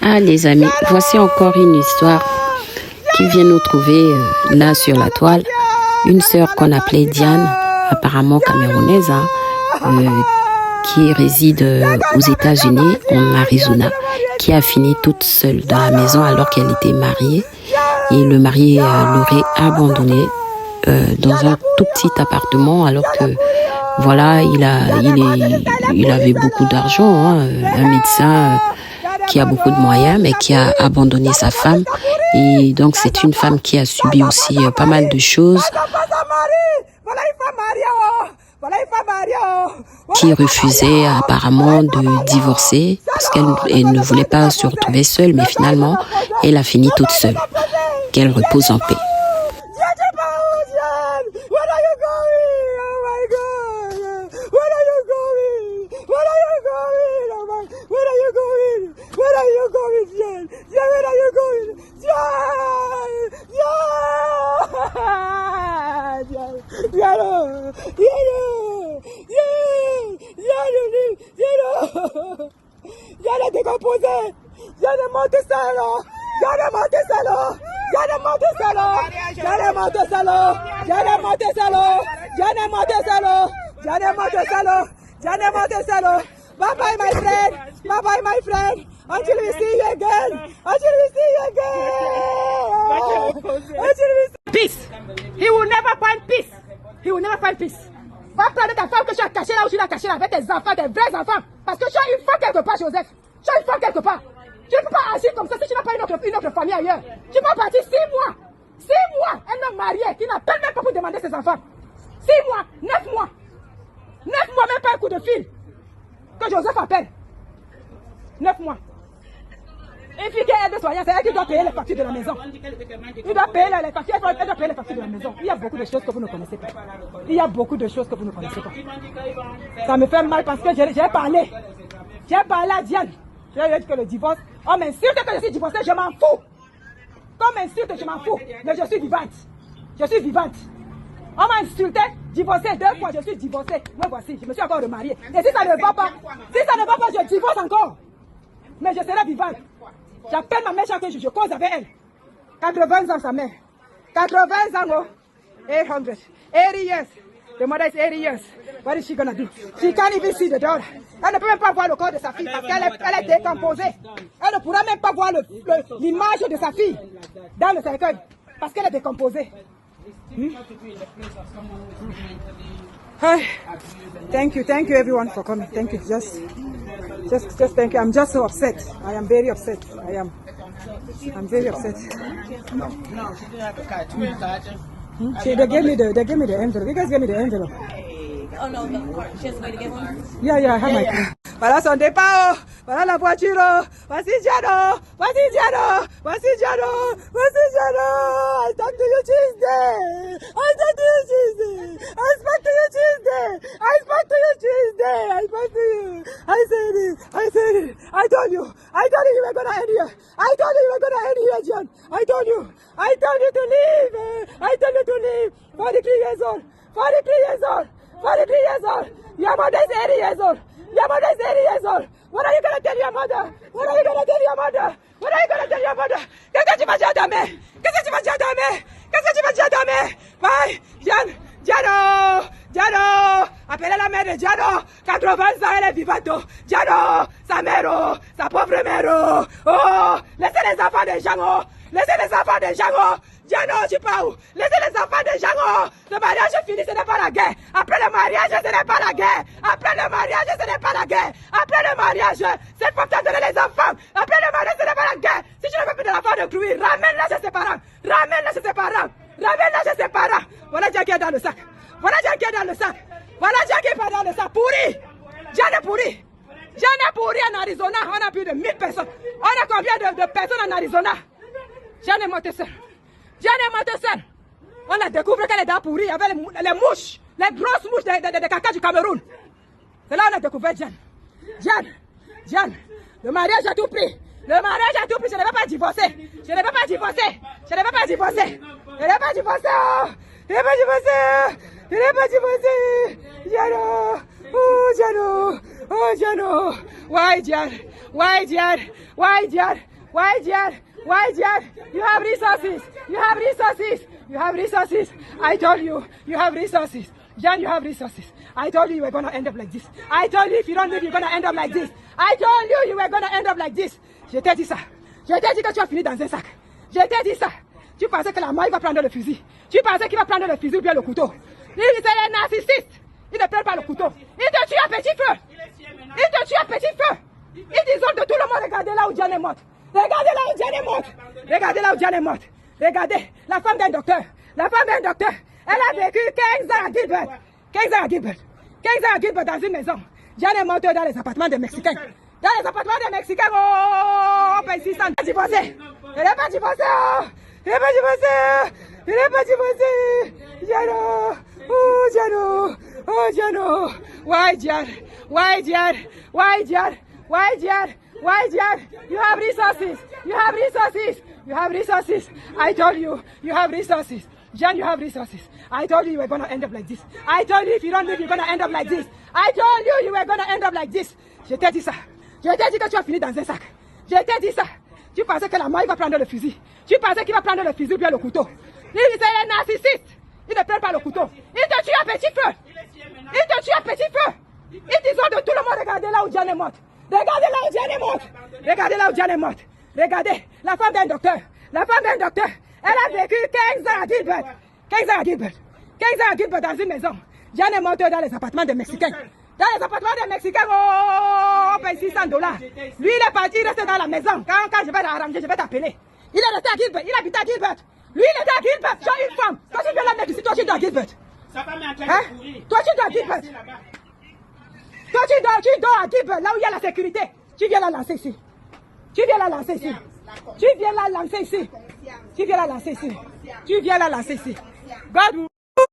Ah les amis, voici encore une histoire qui vient nous trouver là sur la toile. Une sœur qu'on appelait Diane, apparemment camerounaise, qui réside aux États-Unis, en Arizona, qui a fini toute seule dans la maison alors qu'elle était mariée. Et le mari l'aurait abandonnée dans un tout petit appartement alors que voilà, il avait beaucoup d'argent, un médecin qui a beaucoup de moyens mais qui a abandonné sa femme. Et donc c'est une femme qui a subi aussi pas mal de choses, qui refusait apparemment de divorcer parce qu'elle ne voulait pas se retrouver seule, mais finalement elle a fini toute seule. Qu'elle repose en paix. J'allais décomposer. J'allais monter solo. J'allais monter solo. J'allais monter solo. J'allais monter solo. J'allais monter solo. J'allais monter solo. J'allais monter solo. J'allais monter solo. Bye bye my friend. Bye bye my friend. Until we see you again. Until we see you again. Until we see peace. He will never find peace. He will never find peace. Va prendre ta femme que tu as cachée là où tu l'as cachée là avec tes enfants, des vrais enfants. Parce que tu as une femme quelque part, Joseph. Tu as une femme quelque part. Tu ne peux pas agir comme ça si tu n'as pas une autre famille ailleurs. Tu vas partir 6 mois. 6 mois. Un homme marié qui n'appelle même pas pour demander ses enfants. 6 mois. 9 mois. 9 mois, même pas un coup de fil. Que Joseph appelle. 9 mois. Une fille qui est aide-soignante, c'est elle qui doit payer les factures de la maison. Il doit payer les factures, elle doit payer les factures de la maison. Il y a beaucoup de choses que vous ne connaissez pas. Il y a beaucoup de choses que vous ne connaissez pas. Ça me fait mal parce que j'ai parlé. J'ai parlé à Diane. Je lui ai dit que le divorce, on m'insulte que je suis divorcée, je m'en fous. Qu'on m'insulte, je m'en fous. Mais je suis vivante. Je suis vivante. On m'a insulté, divorcée 2 fois, je suis divorcée. Me voici, je me suis encore remariée. Et si ça ne va pas, je divorce encore. Mais je serai vivante. J'appelle ma mère chaque jour, je cause avec elle. 80 ans sa mère. 80 ans, 800. 80 years. The mother is 80 years. What is she gonna do? She can't even see the daughter. Elle ne peut même pas voir le corps de sa fille parce qu'elle est décomposée. Elle ne pourra même pas voir l'image de sa fille dans le cercueil parce qu'elle est décomposée. Hi. Thank you everyone for coming. Thank you. Just thank you. I'm just so upset. I am very upset. I'm very upset. No, she didn't have a card. Two cards. They gave me the envelope. You guys gave me the envelope. Oh no, the card. She has a way to get one? Yeah, I have my card. Voilà son départ. Voilà la voiture. Voici Giano. Voici Giano. Voici Giano. Voici Giano. I talk to you Tuesday. I talk to you Tuesday. I spoke to you Tuesday. I spoke to you Tuesday. I spoke to you. I said it. I told you you were gonna end here. I told you were gonna end here, John. I told you to leave. I told you to leave. 43 years old. 43 years old. 43 years old. Your mother is 80 years old. Your mother is 80 years old. What are you gonna tell your mother? What are you gonna tell your mother? What are you gonna tell your mother? Qu'est-ce que tu vas dire à ta mère? Qu'est-ce que tu vas dire à ta mère? Qu'est-ce que tu vas dire à ta mère? Bye, Diano. Appelez la mère de Diano. 80 ans, elle est vivante. Diano, sa mère, sa pauvre mère. Oh, laissez les enfants de Jean. Laissez les enfants de Jean. Diano, tu pars où? Laissez les enfants de Jean. Le mariage est fini, ce n'est pas la guerre. Après le mariage, ce n'est pas la guerre. Après le mariage, ce n'est pas la guerre. Après le mariage, c'est pour te donner les enfants. Après le mariage, ce n'est pas la guerre. Si tu ne veux plus de l'enfant de Clouy, ramène-la chez ses parents. Ramène-la chez ses parents. Ramène-la chez ses parents. Voilà Diane qui est dans le sac. Voilà Diane qui est dans le sac. Voilà Diane qui est pas dans le sac. Pourri. Diane est pourri. Diane est pourri en Arizona. On a plus de 1000 personnes. On a combien de personnes en Arizona? Diane est montée seule. Diane est montée seule. On a découvert qu'elle est dans pourrie avec les mouches, les grosses mouches de caca du Cameroun. C'est là qu'on a découvert Diane. Diane, le mariage a tout pris. Le mariage a tout pris. Je ne vais pas divorcer. Je ne vais pas divorcer. Je ne vais pas divorcer. Je ne vais pas divorcer. Je ne vais pas divorcer. Je ne vais pas divorcer. Diano. Oh, Diano. Oh, Diano. Why, Diane? Why, Diane? Why, Diane? Why, Jan? Why, Jan? You have resources. You have resources. You have resources. I told you, you have resources. Jan, you have resources. I told you were going to end up like this. I told you if you don't leave, you're going to end up like this. I told you you were going to end up like this. Je t'ai dit ça. Je t'ai dit que tu vas finir dans un sac. Je t'ai dit ça. Tu pensais que la main, il va prendre le fusil. Tu pensais qu'il va prendre le fusil ou bien le couteau. Il est un narcissiste. Il ne prend pas le couteau. Il te tue à petit feu. Il te tue à petit feu. Il disent de tout le monde, regardez là où Diane est morte. Regardez là où Diane est morte. Regardez là où Diane est morte. Regardez, la femme d'un docteur. La femme d'un docteur. Elle a vécu 15 ans à Gilbert. 15 ans à Gilbert. 15 ans à Gilbert dans une maison. Diane est morte dans les appartements des Mexicains. Dans les appartements des Mexicains, oh, paye 600. Il n'est pas divorcé. Il n'est pas divorcé. Il n'est pas divorcé. Il n'est pas divorcé. Diano. Oh, Diano. Oh, Diano. Why, Diane? Why, Diane? Why, Diane? Why, Diane? Why, Diane? You have resources. You have resources. You have resources. I told you, you have resources. Jan, you have resources. I told you you were going to end up like this. I told you if you don't leave, you're going to end up like this. I told you you were going to end up like this. Je t'ai dit ça. Je t'ai dit que tu vas finir dans un sac. Je t'ai dit ça. Tu pensais que la main, il va prendre le fusil. Tu pensais qu'il va prendre le fusil ou bien le couteau. Il est un narcissiste. Il ne prend pas le couteau. Il te tue à petit feu. Il te tue à petit feu. Ils disent de tout le monde, regardez là où Diane est morte. Regardez là où Diane est morte. Regardez là où Diane est morte. Regardez, la femme d'un docteur. La femme d'un docteur. Elle a vécu 15 ans à Gilbert. 15 ans à Gilbert. 15 ans à Gilbert dans une maison. Diane est morte dans les appartements des Mexicains. Dans les appartements des Mexicains, oh, on paye 600 $. Lui, il est parti, il reste dans la maison. Quand je vais l'arranger, je vais t'appeler. Il est resté à Gilbert, il habite à Gilbert. Lui, il était à Gilbert. Tu as une femme. Toi, tu viens la mettre ici, toi, tu dois à Gilbert. Sa femme est en train de courir. Toi, tu dois à Gilbert. Toi, tu dors à Gilbert, là où il y a la sécurité. Tu viens la lancer ici. Tu viens la lancer ici. Tu viens la lancer ici. Tu viens la lancer ici. Tu viens la lancer ici. God will